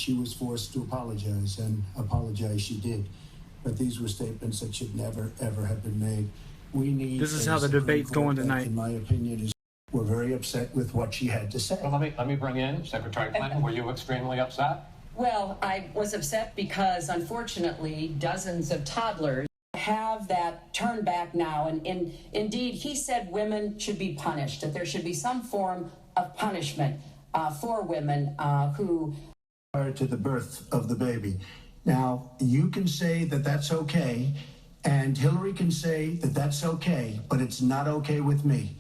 She was forced to apologize, and apologize she did. But these were statements that should never, ever have been made. We need. This is how the debate's going tonight. In my opinion, we're very upset with what she had to say. Well, let me bring in Secretary Clinton. Were you extremely upset? Well, I was upset because, unfortunately, dozens of toddlers have that turned back now. And indeed, he said women should be punished, that there should be some form of punishment for women who... prior to the birth of the baby. Now, you can say that that's okay, and Hillary can say that that's okay, but it's not okay with me.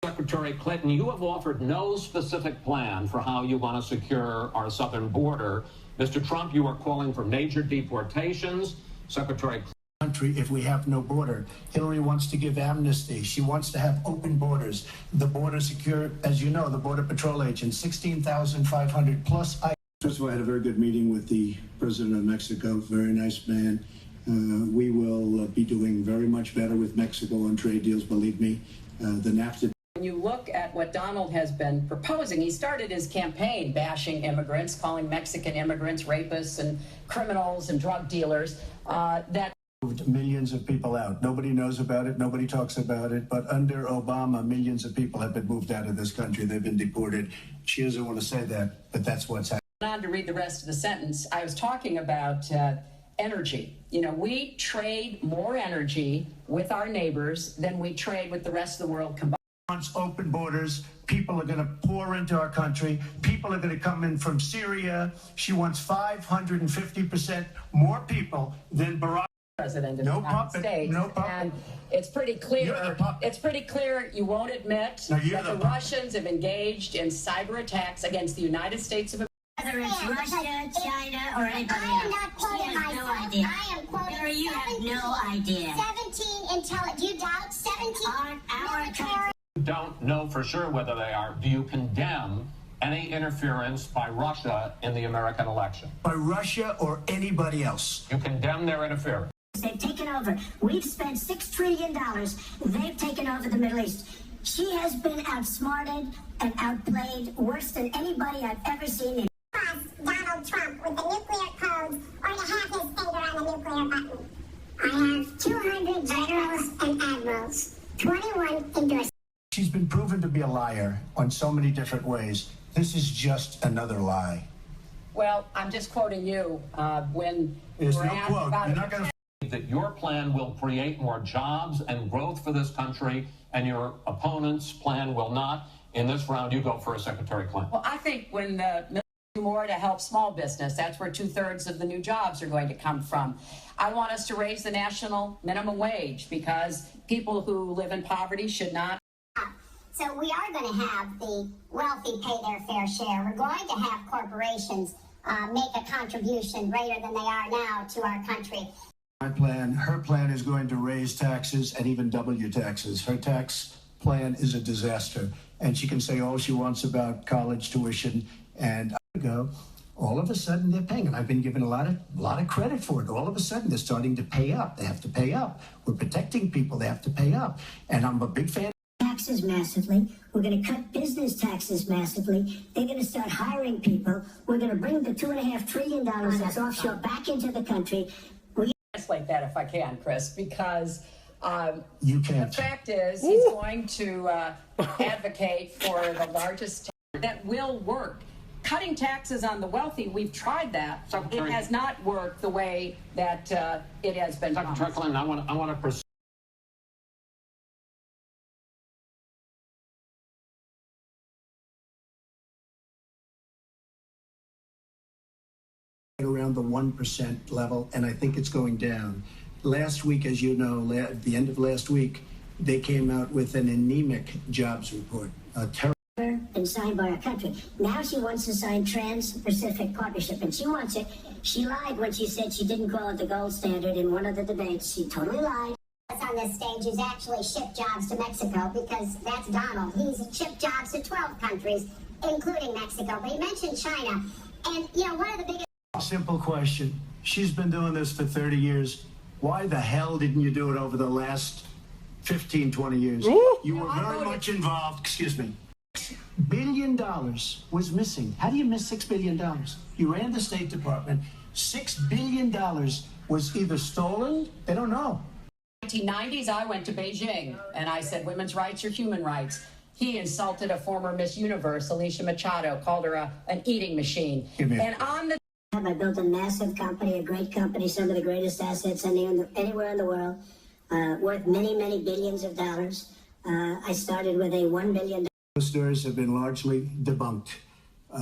Secretary Clinton, you have offered no specific plan for how you want to secure our southern border. Mr. Trump, you are calling for major deportations. Secretary Country if we have no border. Hillary wants to give amnesty. She wants to have open borders. The border secure, as you know, the Border Patrol agents, 16,500 plus. First of all, I had a very good meeting with the president of Mexico. Very nice man. We will be doing very much better with Mexico on trade deals, believe me. The NAFTA. When you look at what Donald has been proposing, he started his campaign bashing immigrants, calling Mexican immigrants rapists and criminals and drug dealers. That moved millions of people out. Nobody knows about it. Nobody talks about it. But under Obama, millions of people have been moved out of this country. They've been deported. She doesn't want to say that, but that's what's happening. On to read the rest of the sentence, I was talking about energy. You know, we trade more energy with our neighbors than we trade with the rest of the world combined. Wants open borders. People are going to pour into our country. People are going to come in from Syria. She wants 550% more people than Barack. President of the United States. No puppet. And it's pretty clear. It's pretty clear you won't admit that the Russians have engaged in cyber attacks against the United States of America. Whether it's Russia, China, or anybody else. She has no idea. I am quoting Hillary, you have no idea. 17 do you doubt 17 our don't know for sure whether they are. Do you condemn any interference by Russia in the American election? By Russia or anybody else. You condemn their interference. They've taken over. We've spent $6 trillion. They've taken over the Middle East. She has been outsmarted and outplayed worse than anybody I've ever seen. Donald Trump with the nuclear codes or to have his finger on the nuclear button. I have 200 generals and admirals, 21 endorsed. She's been proven to be a liar on so many different ways. This is just another lie. Well, I'm just quoting you when There's we're no asked quote. about You're not going to. That your plan will create more jobs and growth for this country, and your opponent's plan will not. In this round, you go first, Secretary Clinton. Well, I think when the more to help small business, that's where 2/3 of the new jobs are going to come from. I want us to raise the national minimum wage because people who live in poverty should not. So we are going to have the wealthy pay their fair share. We're going to have corporations make a contribution greater than they are now to our country. My plan, her plan is going to raise taxes and even double your taxes. Her tax plan is a disaster. And she can say all she wants about college tuition. And all of a sudden they're paying. And I've been given a lot of credit for it. All of a sudden they're starting to pay up. They have to pay up. We're protecting people. They have to pay up. And I'm a big fan. Taxes massively. We're going to cut business taxes massively. They're going to start hiring people. We're going to bring the $2.5 trillion that's offshore back into the country. Translate that if I can, Chris, because you can't. The fact is he's going to advocate for the largest that will work. Cutting taxes on the wealthy, we've tried that. It has not worked the way that it has been done. Secretary Clinton, I want to pursue. Around the 1% level, and I think it's going down. Last week, as you know, at the end of last week, they came out with an anemic jobs report. And signed by our country. Now she wants to sign Trans-Pacific Partnership, and she wants it. She lied when she said she didn't call it the gold standard in one of the debates. She totally lied. On this stage is actually shipped jobs to Mexico because that's Donald. He's shipped jobs to 12 countries, including Mexico. But he mentioned China, and you know one of the biggest. Simple question. She's been doing this for 30 years. Why the hell didn't you do it over the last 15, 20 years? You were very much involved. Excuse me. billion was missing. How do you miss $6 billion? You ran the State Department. $6 billion was either stolen, they don't know. 1990s, I went to Beijing and I said women's rights are human rights. He insulted a former Miss Universe, Alicia Machado, called her an eating machine. And on the I built a massive company, a great company, some of the greatest assets anywhere in the world, worth many, many billions of dollars. I started with a $1 billion. Those stories have been largely debunked.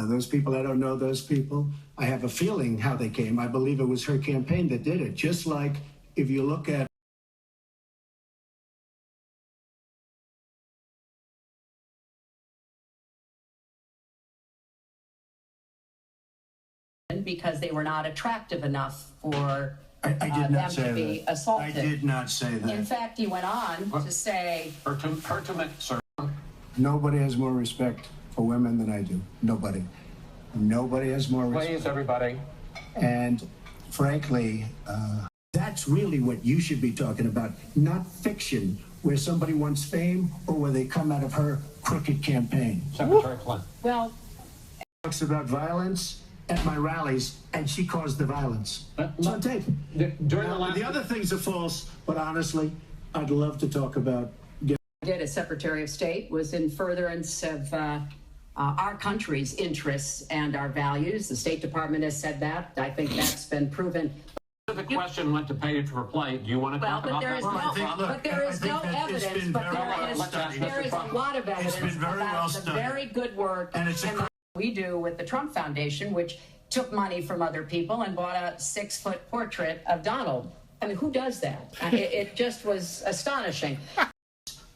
Those people, I don't know those people. I have a feeling how they came. I believe it was her campaign that did it. Just like if you look at because they were not attractive enough for I did them not say to be that. assaulted. I did not say In that. fact, he went on to say, Sir. Nobody has more respect for women than I do. Nobody. Nobody has more respect. Please, everybody. And frankly, that's really what you should be talking about, not fiction, where somebody wants fame or where they come out of her crooked campaign. Secretary Clinton. well, Talks about violence at my rallies, and she caused the violence. It's on tape. During Now, the other things are false, but honestly, I'd love to talk about. did as Secretary of State was in furtherance of our country's interests and our values. The State Department has said that. I think that's been proven. The question went to page for play. Do you want to Well, talk but about there that? is Well, I no, think- look, but there is I think no that it's evidence. been But very well studied. there is a lot of evidence been very well about the studied. very good work And it's a that we do with the Trump Foundation, which took money from other people and bought a 6-foot portrait of Donald. I mean, who does that? It just was astonishing.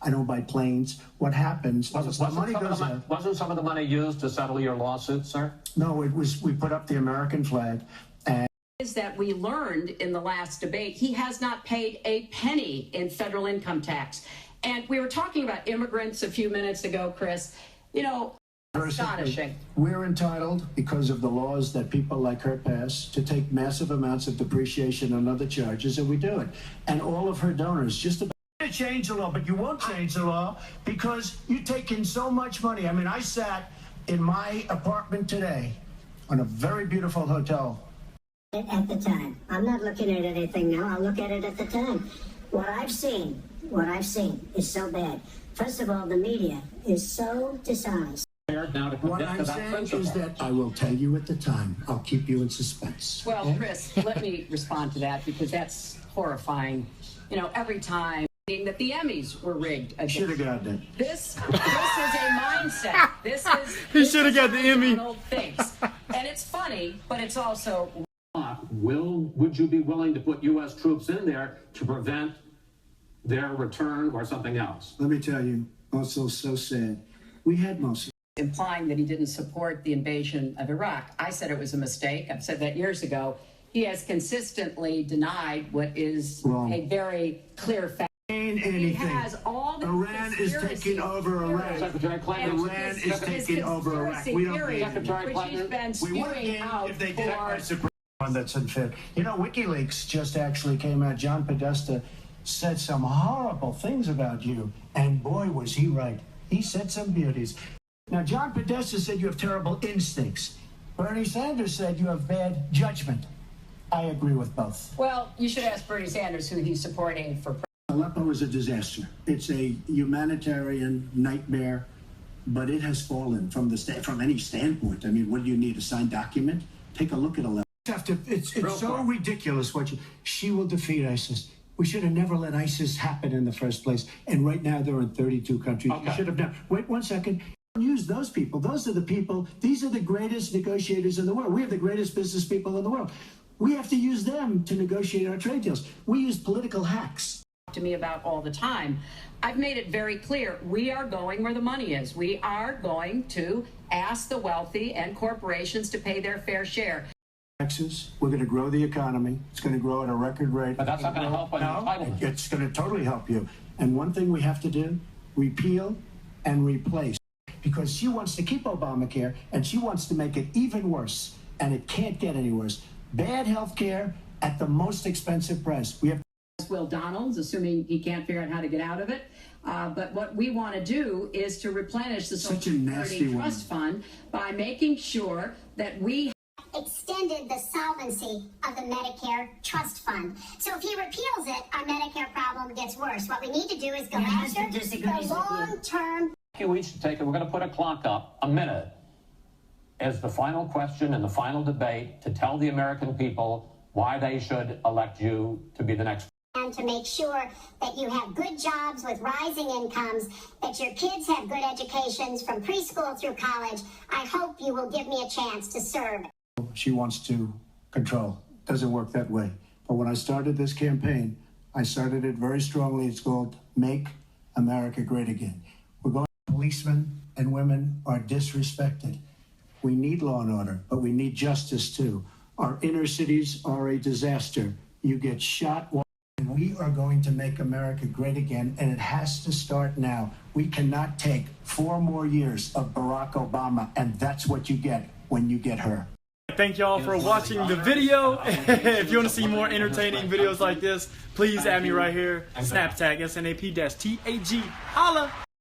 I don't buy planes. What happens? Wasn't the money goes out. wasn't some of the money used to settle your lawsuit, sir? No, it was. We put up the American flag, and Is that we learned in the last debate he has not paid a penny in federal income tax. And we were talking about immigrants a few minutes ago, Chris. You know, astonishing. we're entitled, because of the laws that people like her pass, to take massive amounts of depreciation and other charges, and we do it. And all of her donors, just about to change the law, but you won't change the law because you take in so much money. I mean, I sat in my apartment today on a very beautiful hotel. At the time. I'm not looking at anything now. I'll look at it at the time. What I've seen is so bad. First of all, the media is so dishonest. Now to What commit to I'm that saying principle. is that I will tell you at the time. I'll keep you in suspense. Well, Chris, let me respond to that because that's horrifying. You know, every time that the Emmys were rigged Should have again. gotten it. This is a mindset. He should have got the Emmy. Donald thinks. And it's funny, but it's also Would you be willing to put U.S. troops in there to prevent their return or something else? Let me tell you, also so sad. We had most. implying that he didn't support the invasion of Iraq. I said it was a mistake. I've said that years ago. He has consistently denied what is Wrong. a very clear fact. He Anything. has all the Iran is conspiracy taking over Iraq. theories. Secretary Clinton, And Iran his- is his taking over Iraq. conspiracy We don't theories, need it. Secretary which he's Clinton, been We would have spewing gained out if they did it by for Supreme One that's unfair. You know, WikiLeaks just actually came out. John Podesta said some horrible things about you, and boy, was he right. He said some beauties. Now, John Podesta said you have terrible instincts. Bernie Sanders said you have bad judgment. I agree with both. Well, you should ask Bernie Sanders who he's supporting for Aleppo is a disaster. It's a humanitarian nightmare, but it has fallen from from any standpoint. I mean, what do you need, a signed document? Take a look at Aleppo. It's so ridiculous what she will defeat ISIS. We should have never let ISIS happen in the first place. And right now they're in 32 countries. Okay. You should have never. Wait 1 second. Use those people. Those are the people. These are the greatest negotiators in the world. We have the greatest business people in the world. We have to use them to negotiate our trade deals. We use political hacks. to me about all the time. I've made it very clear we are going where the money is. We are going to ask the wealthy and corporations to pay their fair share. Taxes. We're going to grow the economy. It's going to grow at a record rate. But that's not going to help on entitlement. It's going to totally help you. And one thing we have to do, repeal and replace. Because she wants to keep Obamacare and she wants to make it even worse. And it can't get any worse. Bad health care at the most expensive price. We have will Donald's, assuming he can't figure out how to get out of it. But what we want to do is to replenish the Social Security Trust Fund by making sure that we extended the solvency of the Medicare Trust Fund. So if he repeals it, our Medicare problem gets worse. What we need to do is go after the long-term. You each to take it. We're going to put a clock up, a minute, as the final question in the final debate to tell the American people why they should elect you to be the next. And to make sure that you have good jobs with rising incomes, that your kids have good educations from preschool through college. I hope you will give me a chance to serve. She wants to control. Doesn't work that way. But when I started this campaign, I started it very strongly. It's called Make America Great Again. We're going. Policemen and women are disrespected. We need law and order, but we need justice too. Our inner cities are a disaster. You get shot. And we are going to make America great again, and it has to start now. We cannot take 4 more years of Barack Obama, and that's what you get when you get her. Thank y'all for watching the video. If you want to see more entertaining videos like this, please add me right here. Snaptag, SNAP-TAG. Holla!